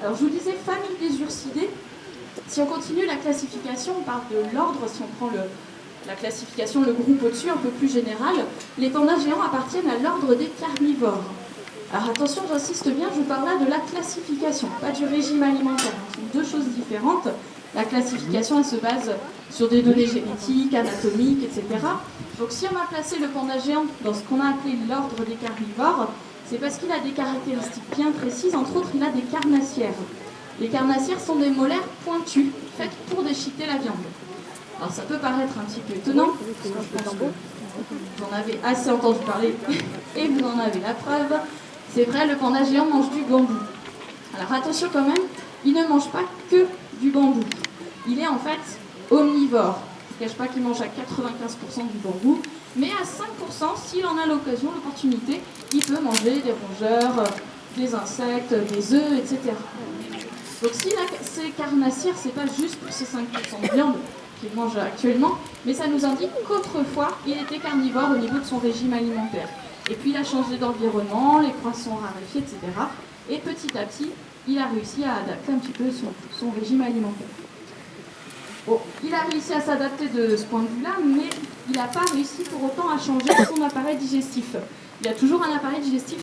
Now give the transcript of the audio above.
Alors je vous disais famille des ursidés. Si on continue la classification, on parle de l'ordre, si on prend la classification, le groupe au-dessus, un peu plus général, les pandas géants appartiennent à l'ordre des carnivores. Alors attention, j'insiste bien, je parle là de la classification, pas du régime alimentaire. Ce sont deux choses différentes. La classification, elle se base sur des données génétiques, anatomiques, etc. Donc si on a placé le panda géant dans ce qu'on a appelé l'ordre des carnivores, c'est parce qu'il a des caractéristiques bien précises, entre autres il a des carnassières. Les carnassières sont des molaires pointues, faites pour déchiqueter la viande. Alors ça peut paraître un petit peu étonnant, parce que je pense que vous en avez assez entendu parler, et vous en avez la preuve. C'est vrai, le panda géant mange du bambou. Alors attention quand même, il ne mange pas que du bambou. Il est en fait omnivore. Je ne cache pas qu'il mange à 95% du bambou, mais à 5%, s'il en a l'occasion, l'opportunité, il peut manger des rongeurs, des insectes, des œufs, etc. Donc si ces carnassières, c'est pas juste pour ces 5% de viande qu'il mange actuellement, mais ça nous indique qu'autrefois, il était carnivore au niveau de son régime alimentaire. Et puis il a changé d'environnement, les croissants ont raréfié, etc. Et petit à petit, il a réussi à adapter un petit peu son régime alimentaire. Bon, il a réussi à s'adapter de ce point de vue-là, mais il n'a pas réussi pour autant à changer son appareil digestif. Il y a toujours un appareil digestif